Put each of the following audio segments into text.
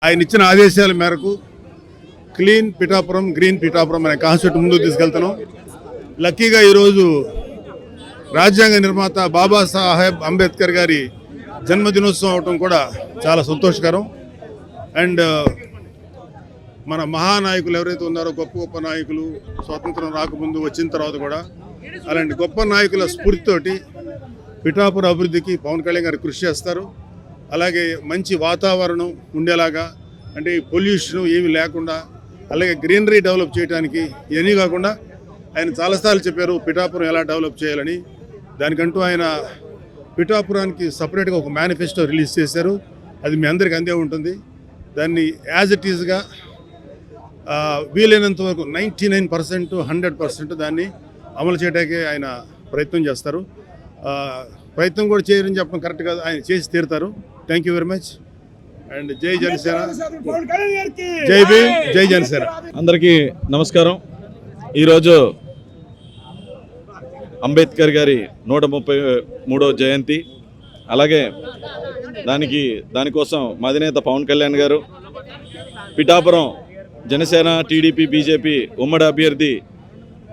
ఆయన ఇచ్చిన ఆదేశాల మేరకు క్లీన్ పిఠాపురం గ్రీన్ పిఠాపురం అనే కాన్సెప్ట్ ముందుకు తీసుకెళ్తున్నాం. లక్కీగా ఈరోజు రాజ్యాంగ నిర్మాత బాబాసాహెబ్ అంబేద్కర్ గారి జన్మదినోత్సవం అవటం కూడా చాలా సంతోషకరం. అండ్ మన మహానాయకులు ఎవరైతే ఉన్నారో గొప్ప గొప్ప నాయకులు స్వాతంత్రం రాకముందు వచ్చిన తర్వాత కూడా అలాంటి గొప్ప నాయకుల స్ఫూర్తితోటి పిఠాపురం అభివృద్ధికి పవన్ కళ్యాణ్ గారు కృషి చేస్తారు. అలాగే మంచి వాతావరణం ఉండేలాగా, అంటే పొల్యూషన్ ఏమీ లేకుండా, అలాగే గ్రీనరీ డెవలప్ చేయడానికి ఇవన్నీ కాకుండా ఆయన చాలాసార్లు చెప్పారు పిఠాపురం ఎలా డెవలప్ చేయాలని. దానికంటూ ఆయన పిఠాపురానికి సపరేట్గా ఒక మేనిఫెస్టో రిలీజ్ చేశారు. అది మీ అందరికీ అందే ఉంటుంది. దాన్ని యాజ్ ఇట్ ఈజ్గా వీలైనంత వరకు 99% 100% దాన్ని అమలు చేయడానికి ఆయన ప్రయత్నం చేస్తారు. ప్రయత్నం కూడా చేయరని చెప్పడం కరెక్ట్ కాదు, ఆయన చేసి తీరుతారు. Thank you very much. And జై జనసేన, జై భీమ్, జై జనసేన. అందరికీ నమస్కారం. ఈరోజు అంబేద్కర్ గారి 133వ జయంతి. అలాగే దానికోసం మా అధినేత పవన్ కళ్యాణ్ గారు, పిఠాపురం జనసేన టీడీపీ బీజేపీ ఉమ్మడి అభ్యర్థి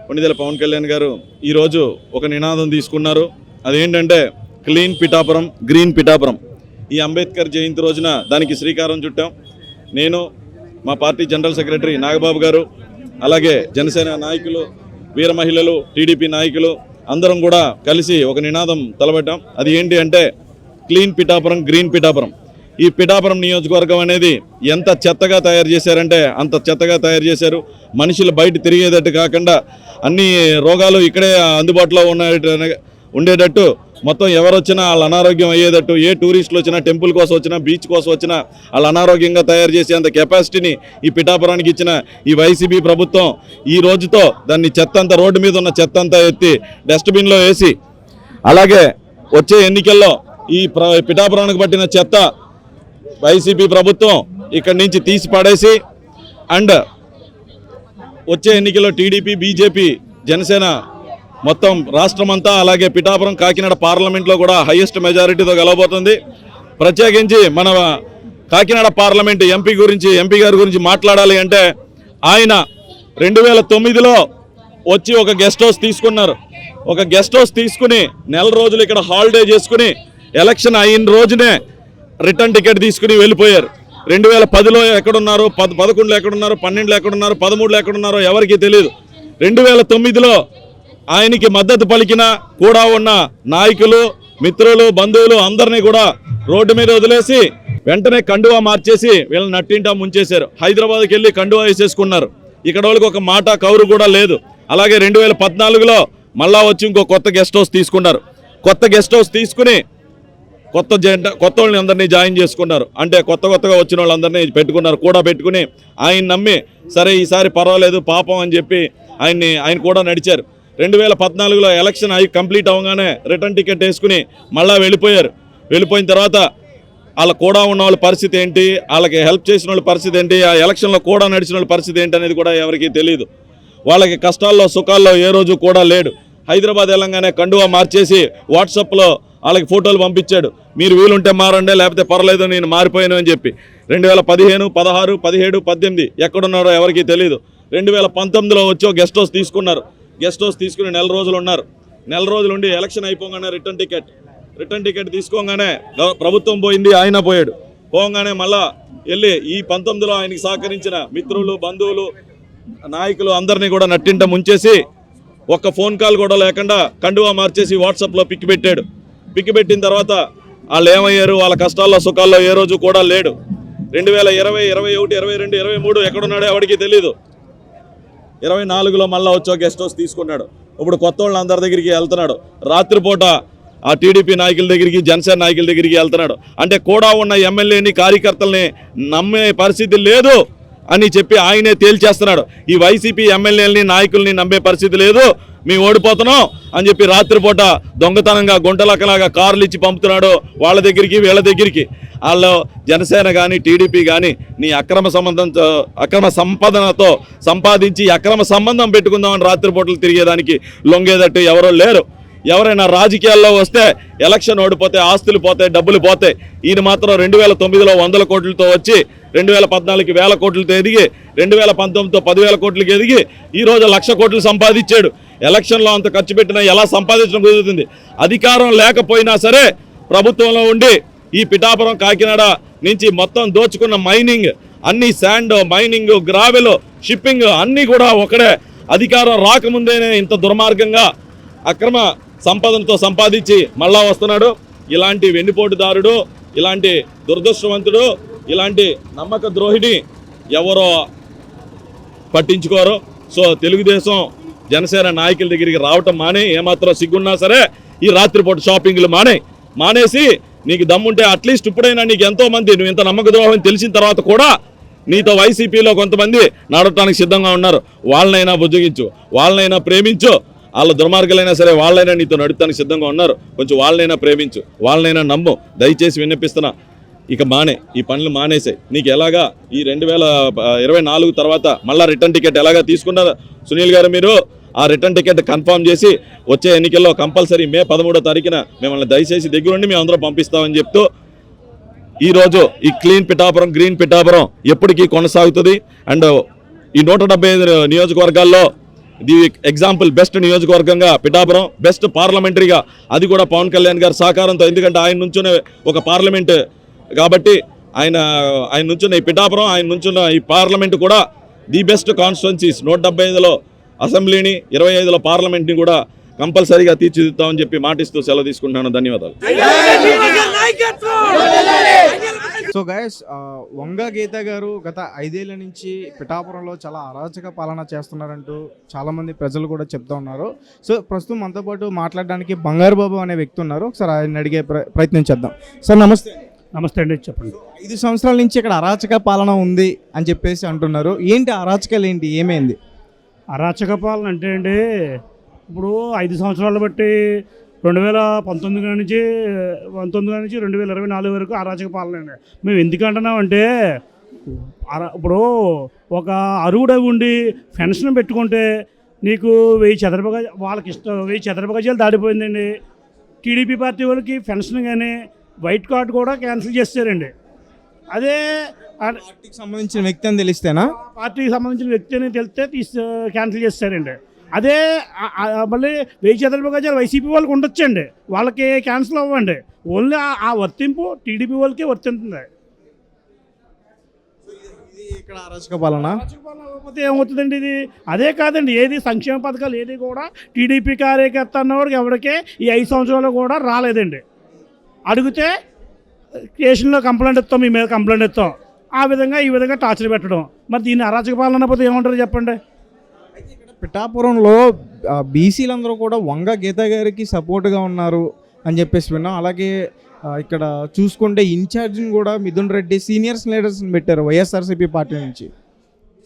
కొణిదెల పవన్ కళ్యాణ్ గారు ఈరోజు ఒక నినాదం తీసుకున్నారు. అదేంటంటే క్లీన్ పిఠాపురం గ్రీన్ పిఠాపురం. ఈ అంబేద్కర్ జయంతి రోజున దానికి శ్రీకారం చుట్టాం. నేను, మా పార్టీ జనరల్ సెక్రటరీ నాగబాబు గారు, అలాగే జనసేన నాయకులు, వీర మహిళలు, టీడీపీ నాయకులు అందరం కూడా కలిసి ఒక నినాదం తలబెట్టాం. అది ఏంటి అంటే క్లీన్ పిఠాపురం గ్రీన్ పిఠాపురం. ఈ పిఠాపురం నియోజకవర్గం అనేది ఎంత చెత్తగా తయారు చేశారంటే అంత చెత్తగా తయారు చేశారు. మనుషులు బయట తిరిగేటట్టు కాకుండా అన్ని రోగాలు ఇక్కడే అందుబాటులో ఉండేటట్టు, మొత్తం ఎవరు వచ్చినా వాళ్ళ అనారోగ్యం అయ్యేటట్టు, ఏ టూరిస్టులు వచ్చినా, టెంపుల్ కోసం వచ్చినా, బీచ్ కోసం వచ్చినా వాళ్ళు అనారోగ్యంగా తయారు చేసేంత కెపాసిటీని ఈ పిఠాపురానికి ఇచ్చిన ఈ వైసీపీ ప్రభుత్వం ఈ రోజుతో దాన్ని చెత్త అంతా, రోడ్డు మీద ఉన్న చెత్త అంతా ఎత్తి డస్ట్బిన్లో వేసి, అలాగే వచ్చే ఎన్నికల్లో ఈ పిఠాపురానికి పట్టిన చెత్త వైసీపీ ప్రభుత్వం ఇక్కడి నుంచి తీసి పడేసి, అండ్ వచ్చే ఎన్నికల్లో టీడీపీ బీజేపీ జనసేన మొత్తం రాష్ట్రమంతా, అలాగే పిఠాపురం కాకినాడ పార్లమెంట్లో కూడా హైయెస్ట్ మెజారిటీతో గెలవబోతుంది. ప్రత్యేకించి మన కాకినాడ పార్లమెంట్ ఎంపీ గారి గురించి మాట్లాడాలి అంటే, ఆయన 2009లో వచ్చి ఒక గెస్ట్ హౌస్ తీసుకున్నారు. ఒక గెస్ట్ హౌస్ తీసుకుని నెల రోజులు ఇక్కడ హాలిడే చేసుకుని ఎలక్షన్ అయిన రోజునే రిటర్న్ టికెట్ తీసుకుని వెళ్ళిపోయారు. 2010లో ఎక్కడున్నారు, 11లో ఎక్కడున్నారు, 12లో ఎక్కడున్నారు, 13లో ఎక్కడున్నారో ఎవరికీ తెలియదు. 2009లో ఆయనకి మద్దతు పలికిన కూడా ఉన్న నాయకులు, మిత్రులు, బంధువులు అందరినీ కూడా రోడ్డు మీద వదిలేసి వెంటనే కండువా మార్చేసి వీళ్ళని నట్టింటా ముంచేశారు. హైదరాబాద్కి వెళ్ళి కండువా వేసేసుకున్నారు. ఇక్కడ వాళ్ళకి ఒక మాట కౌరు కూడా లేదు. అలాగే 2014లో మళ్ళా వచ్చి ఇంకో కొత్త గెస్ట్ హౌస్ తీసుకున్నారు. కొత్త గెస్ట్ హౌస్ తీసుకుని కొత్త వాళ్ళని అందరినీ జాయిన్ చేసుకున్నారు. అంటే కొత్తగా వచ్చిన వాళ్ళందరినీ పెట్టుకున్నారు. కూడా పెట్టుకుని ఆయన నమ్మి సరే ఈసారి పర్వాలేదు పాపం అని చెప్పి ఆయన కూడా నడిచారు. 2014లో ఎలక్షన్ అయి కంప్లీట్ అవ్వగానే రిటర్న్ టికెట్ వేసుకుని మళ్ళీ వెళ్ళిపోయారు. వెళ్ళిపోయిన తర్వాత వాళ్ళ కూడా ఉన్న వాళ్ళ పరిస్థితి ఏంటి, వాళ్ళకి హెల్ప్ చేసిన వాళ్ళ పరిస్థితి ఏంటి, ఆ ఎలక్షన్లో కూడా నడిచిన వాళ్ళ పరిస్థితి ఏంటి అనేది కూడా ఎవరికీ తెలియదు. వాళ్ళకి కష్టాల్లో సుఖాల్లో ఏ రోజు కూడా లేడు. హైదరాబాద్ వెళ్ళంగానే కండువా మార్చేసి వాట్సాప్లో వాళ్ళకి ఫోటోలు పంపించాడు. మీరు వీలుంటే మారండి, లేకపోతే పర్లేదు నేను మారిపోయాను అని చెప్పి. 2015, 16, 17, 18 ఎక్కడున్నారో ఎవరికీ తెలియదు. 2019లో వచ్చి గెస్ట్ హౌస్ తీసుకున్నారు. గెస్ట్ హౌస్ తీసుకుని నెల రోజులు ఉన్నారు. నెల రోజులు ఉండి ఎలక్షన్ అయిపోగానే రిటర్న్ టికెట్ తీసుకోగానే ప్రభుత్వం పోయింది, ఆయన పోగానే మళ్ళా వెళ్ళి ఈ 19లో ఆయనకి సహకరించిన మిత్రులు, బంధువులు, నాయకులు అందరినీ కూడా నట్టింట ముంచేసి ఒక్క ఫోన్ కాల్ కూడా లేకుండా కండువా మార్చేసి వాట్సాప్లో పిక్ పెట్టాడు. పిక్ పెట్టిన తర్వాత వాళ్ళు ఏమయ్యారు, వాళ్ళ కష్టాల్లో సుఖాల్లో ఏ రోజు కూడా లేడు. 2020, 21, 22, 23 ఎక్కడున్నాడో ఎవరికి తెలీదు. 24లో మళ్ళీ వచ్చో గెస్ట్ హౌస్ తీసుకున్నాడు. ఇప్పుడు కొత్త వాళ్ళ అందరి దగ్గరికి వెళ్తున్నాడు. రాత్రిపూట ఆ టీడీపీ నాయకుల దగ్గరికి, జనసేన నాయకుల దగ్గరికి వెళ్తున్నాడు. అంటే కూడా ఉన్న ఎమ్మెల్యేని, కార్యకర్తల్ని నమ్మే పరిస్థితి లేదు అని చెప్పి ఆయనే తేల్చేస్తున్నాడు. ఈ వైసీపీ ఎమ్మెల్యేలని, నాయకుల్ని నమ్మే పరిస్థితి లేదు, మేము ఓడిపోతున్నాం అని చెప్పి రాత్రిపూట దొంగతనంగా గుంటలక్కలాగా కార్లు ఇచ్చి పంపుతున్నాడు వాళ్ళ దగ్గరికి, వీళ్ళ దగ్గరికి. వాళ్ళు జనసేన కానీ టీడీపీ కానీ నీ అక్రమ సంపాదనతో సంపాదించి అక్రమ సంబంధం పెట్టుకుందామని రాత్రిపూటలు తిరిగేదానికి లొంగేదట్టు ఎవరో లేరు. ఎవరైనా రాజకీయాల్లో వస్తే ఎలక్షన్ ఓడిపోతే ఆస్తులు పోతాయి, డబ్బులు పోతాయి. ఈయన మాత్రం 2009లో 100 కోట్లతో వచ్చి 2014కి 1000 కోట్లతో ఎదిగి 2019తో 10,000 కోట్లకి ఎదిగి ఈరోజు 1,00,000 కోట్లు సంపాదించాడు. ఎలక్షన్లో అంత ఖర్చు పెట్టినా ఎలా సంపాదించడం కుదురుతుంది? అధికారం లేకపోయినా సరే ప్రభుత్వంలో ఉండి ఈ పిఠాపురం కాకినాడ నుంచి మొత్తం దోచుకున్న మైనింగ్ అన్ని శాండ్ మైనింగ్ గ్రావెల్ షిప్పింగ్ అన్నీ కూడా ఒకడే. అధికారం రాకముందేనే ఇంత దుర్మార్గంగా అక్రమ సంపదనతో సంపాదించి మళ్ళా వస్తున్నాడు. ఇలాంటి వెన్నుపోటుదారుడు, ఇలాంటి దురదృష్టవంతుడు, ఇలాంటి నమ్మక ద్రోహిని ఎవరో పట్టించుకోరు. సో తెలుగుదేశం జనసేన నాయకుల దగ్గరికి రావటం మానే, ఏమాత్రం సిగ్గున్నా సరే ఈ రాత్రిపూట షాపింగ్లు మానేసి నీకు దమ్ముంటే అట్లీస్ట్ ఇప్పుడైనా నీకు ఎంతోమంది నువ్వు ఇంత నమ్మక ద్రోహం తెలిసిన తర్వాత కూడా నీతో వైసీపీలో కొంతమంది నడవటానికి సిద్ధంగా ఉన్నారు. వాళ్ళనైనా బుజ్జగించు, వాళ్ళనైనా ప్రేమించు. వాళ్ళ దుర్మార్గులైనా సరే వాళ్ళైనా నీతో నడుపుతానికి సిద్ధంగా ఉన్నారు. కొంచెం వాళ్ళనైనా ప్రేమించు, వాళ్ళనైనా నమ్ము. దయచేసి విన్నపిస్తున్నా, ఇక ఈ పనులు మానేసాయి. నీకు ఎలాగా ఈ 2024 తర్వాత మళ్ళీ రిటర్న్ టికెట్ ఎలాగా తీసుకున్నారు సునీల్ గారు? మీరు ఆ రిటర్న్ టికెట్ కన్ఫర్మ్ చేసి వచ్చే ఎన్నికల్లో కంపల్సరీ మే 13వ తారీఖున మిమ్మల్ని దయచేసి దగ్గరుండి మేము అందరం పంపిస్తామని చెప్తూ ఈరోజు ఈ క్లీన్ పిఠాపురం గ్రీన్ పిఠాపురం ఎప్పటికీ కొనసాగుతుంది. అండ్ ఈ 175 నియోజకవర్గాల్లో ది ఎగ్జాంపుల్ బెస్ట్ నియోజకవర్గంగా పిఠాపురం, బెస్ట్ పార్లమెంటరీగా అది కూడా పవన్ కళ్యాణ్ గారి సహకారంతో. ఎందుకంటే ఆయన నుంచునే ఒక పార్లమెంట్ కాబట్టి ఆయన నుంచున్న ఈ పిఠాపురం, ఆయన నుంచున్న ఈ పార్లమెంట్ కూడా ది బెస్ట్ కాన్స్టిట్యున్సీస్. 175లో అసెంబ్లీని, 25లో పార్లమెంట్ని కూడా కంపల్సరీగా తీర్చిదిద్దామని చెప్పి మాటిస్తూ సెలవు తీసుకుంటున్నాను. ధన్యవాదాలు. సో గైస్, వంగ గీత గారు గత 5 ఏళ్ల నుంచి పిఠాపురంలో చాలా అరాచక పాలన చేస్తున్నారంటూ చాలామంది ప్రజలు కూడా చెప్తా ఉన్నారు. సో ప్రస్తుతం మనతో పాటు మాట్లాడడానికి బంగారు బాబు అనే వ్యక్తి ఉన్నారు. ఒకసారి ఆయన అడిగే ప్రయత్నం చేద్దాం. సార్ నమస్తే. నమస్తే అండి, చెప్పండి. 5 సంవత్సరాల నుంచి ఇక్కడ అరాచక పాలన ఉంది అని చెప్పేసి అంటున్నారు. ఏంటి అరాచకాలు, ఏంటి, ఏమైంది? అరాచక పాలన అంటే అండి, ఇప్పుడు 5 సంవత్సరాలు బట్టి 2019 నుంచి 2024 వరకు అరాచక పాలన అండి. మేము ఎందుకు అంటున్నామంటే, ఇప్పుడు ఒక అరుగుడ ఉండి పెన్షన్ పెట్టుకుంటే నీకు 1000 చదరపు గజాలు, వాళ్ళకి ఇష్టం 1000 చదరపు గజాలు దాడిపోయిందండి. టీడీపీ పార్టీ వాళ్ళకి పెన్షన్ కానీ వైట్ కార్డు కూడా క్యాన్సిల్ చేస్తారండి. అదే పార్టీకి సంబంధించిన వ్యక్తి అని తెలిస్తేనా? పార్టీకి సంబంధించిన వ్యక్తి అని తెలిస్తే క్యాన్సిల్ చేస్తారండి. అదే మళ్ళీ 1000 చదరపు గజాలు వైసీపీ వాళ్ళకి ఉండొచ్చండి, వాళ్ళకి క్యాన్సిల్ అవ్వండి. ఓన్లీ ఆ వర్తింపు టీడీపీ వాళ్ళకి వర్తింటుంది. ఇక్కడ అరాచక పాలన అవ్వకపోతే ఏమవుతుందండి ఇది? అదే కాదండి, ఏది సంక్షేమ పథకాలు ఏది కూడా టీడీపీ కార్యకర్త అన్నవాడికి ఎవరికే ఈ 5 సంవత్సరాలు కూడా రాలేదండి. అడిగితే స్టేషన్లో కంప్లైంట్ ఇస్తాం, మీ మీద కంప్లైంట్ ఇస్తాం, ఆ విధంగా ఈ విధంగా టార్చర్ పెట్టడం. మరి దీన్ని అరాచక పాలన అన్నపోతే ఏమంటారు చెప్పండి? పిఠాపురంలో బీసీలందరూ కూడా వంగ గీత గారికి సపోర్ట్గా ఉన్నారు అని చెప్పేసి విన్నాం. అలాగే ఇక్కడ చూసుకుంటే ఇన్ఛార్జిని కూడా మిథున్ రెడ్డి సీనియర్స్ లీడర్స్ని పెట్టారు వైఎస్ఆర్సీపీ పార్టీ నుంచి.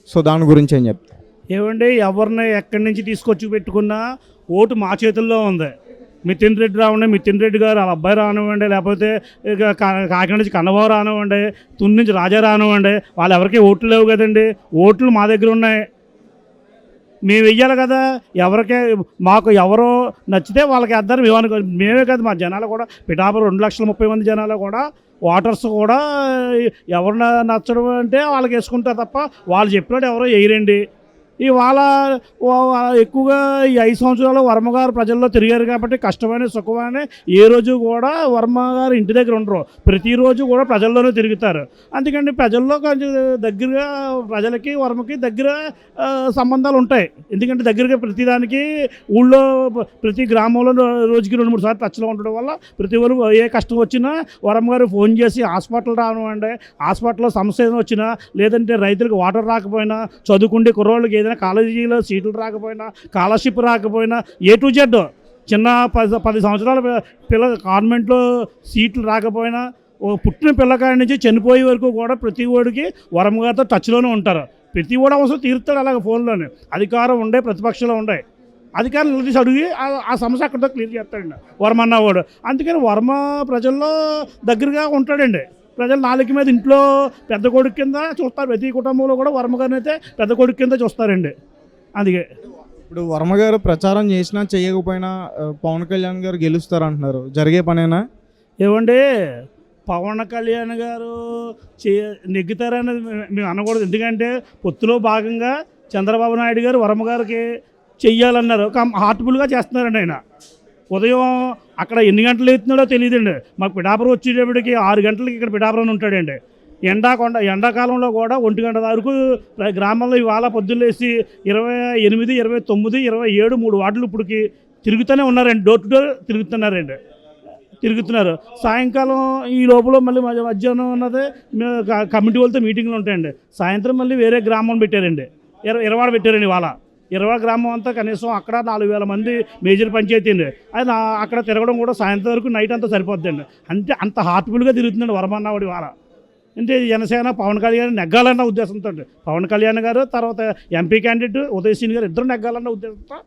సో దాని గురించి ఏం చెప్తారు? ఏమండి, ఎవరిని ఎక్కడి నుంచి తీసుకొచ్చి పెట్టుకున్నా ఓటు మా చేతుల్లో ఉంది. మితిన్ రెడ్డి రావండి, మితిన్ రెడ్డి గారు వాళ్ళ అబ్బాయి రానివ్వండి, లేకపోతే కాకినాడ నుంచి కన్నబాబు రానివ్వండి, తుని నుంచి రాజా రానివ్వండి, వాళ్ళు ఎవరికి ఓట్లు లేవు కదండి. ఓట్లు మా దగ్గర ఉన్నాయి, మేము వెయ్యాలి కదా. ఎవరికే మాకు ఎవరో నచ్చితే వాళ్ళకి వేద్దారు. మేమే కాదు, మా జనాలు కూడా పిఠాపురం 2,30,000 మంది జనాలు కూడా ఓటర్స్ కూడా ఎవరు నచ్చడం అంటే వాళ్ళకి వేసుకుంటారు తప్ప వాళ్ళు చెప్పినట్టు ఎవరో వేయరండి. ఇవాళ ఎక్కువగా ఈ 5 సంవత్సరాలు వర్మగారు ప్రజల్లో తిరిగారు కాబట్టి కష్టమైన సుఖమైన ఏ రోజు కూడా వర్మగారు ఇంటి దగ్గర ఉండరు, ప్రతిరోజు కూడా ప్రజల్లోనే తిరుగుతారు. అందుకని ప్రజల్లో కొంచెం దగ్గరగా ప్రజలకి వర్మకి దగ్గర సంబంధాలు ఉంటాయి. ఎందుకంటే దగ్గరగా ప్రతిదానికి ఊళ్ళో ప్రతి గ్రామంలో రోజుకి 2-3 సార్లు టచ్లో ఉండడం వల్ల ప్రతి ఒళ్ళు ఏ కష్టం వచ్చినా వర్మగారు ఫోన్ చేసి హాస్పిటల్ రానివ్వండి, హాస్పిటల్లో సమస్య వచ్చినా, లేదంటే రైతులకు వాటర్ రాకపోయినా, చదువుకుంటే కుర్రోళ్ళకి ఏదైనా కాలేజీలో సీట్లు రాకపోయినా, స్కాలర్షిప్ రాకపోయినా, ఏ టు జెడ్ చిన్న 10 సంవత్సరాల కాన్వెంట్లో సీట్లు రాకపోయినా, పుట్టిన పిల్లకాడి నుంచి చనిపోయే వరకు కూడా ప్రతి ఓడికి వరంగారితో టచ్లోనే ఉంటారు. ప్రతి ఓడి అవసరం తీరుతాడు అలాగే ఫోన్లోనే. అధికారం ఉండే, ప్రతిపక్షంలో ఉండే, అధికారం నిలదీసి అడిగి ఆ సమస్య అక్కడితో క్లియర్ చేస్తాడండి వర్మ అన్నవాడు. అందుకని వర్మ ప్రజల్లో దగ్గరగా ఉంటాడండి. ప్రజలు నాలుగు మీద ఇంట్లో పెద్ద కొడుకు కింద చూస్తారు. ప్రతి కుటుంబంలో కూడా వర్మగారిని అయితే పెద్ద కొడుకు కింద చూస్తారండి. అందుకే ఇప్పుడు వర్మగారు ప్రచారం చేసినా చేయకపోయినా పవన్ కళ్యాణ్ గారు గెలుస్తారు అంటున్నారు. జరిగే పనేనా? ఏమండి, పవన్ కళ్యాణ్ గారు నెగ్గుతారనేది మేము అనకూడదు. ఎందుకంటే పొత్తులో భాగంగా చంద్రబాబు నాయుడు గారు వర్మ గారికి చెయ్యాలన్నారు. హార్ట్ఫుల్గా చేస్తున్నారండి ఆయన. ఉదయం అక్కడ ఎన్ని గంటలు ఎత్తున్నాడో తెలియదండి. మాకు పిఠాపురం వచ్చేటప్పటికి 6 గంటలకి ఇక్కడ పిఠాపురం ఉంటాడండి. ఎండాకాలంలో కూడా 1 గంట వరకు గ్రామంలో ఇవాళ పొద్దున్నేసి 28, 29, 27 3 వార్డులు ఇప్పటికి తిరుగుతూనే ఉన్నారండి. డోర్ టు డోర్ తిరుగుతున్నారు. సాయంకాలం ఈ లోపల మళ్ళీ మధ్యాహ్నం ఉన్నది కమిటీ వాళ్ళతో మీటింగ్లు ఉంటాయండి. సాయంత్రం మళ్ళీ వేరే గ్రామం పెట్టారండి, ఇరవాడ పెట్టారండి. ఇవాళ ఇరవై గ్రామం అంతా కనీసం అక్కడ 4000 మంది మేజర్ పంచాయతీ అండి. అది అక్కడ తిరగడం కూడా సాయంత్రం వరకు నైట్ అంతా సరిపోద్దండి. అంటే అంత హార్ట్ఫుల్గా తిరుగుతుందండి వరమన్నవాడి ఇవాళ. అంటే జనసేన పవన్ కళ్యాణ్ నెగ్గాలన్న ఉద్దేశంతో, పవన్ కళ్యాణ్ గారు తర్వాత ఎంపీ క్యాండిడేట్ ఉదయ్ శ్రీని గారు ఇద్దరు నెగ్గాలన్న ఉద్దేశంతో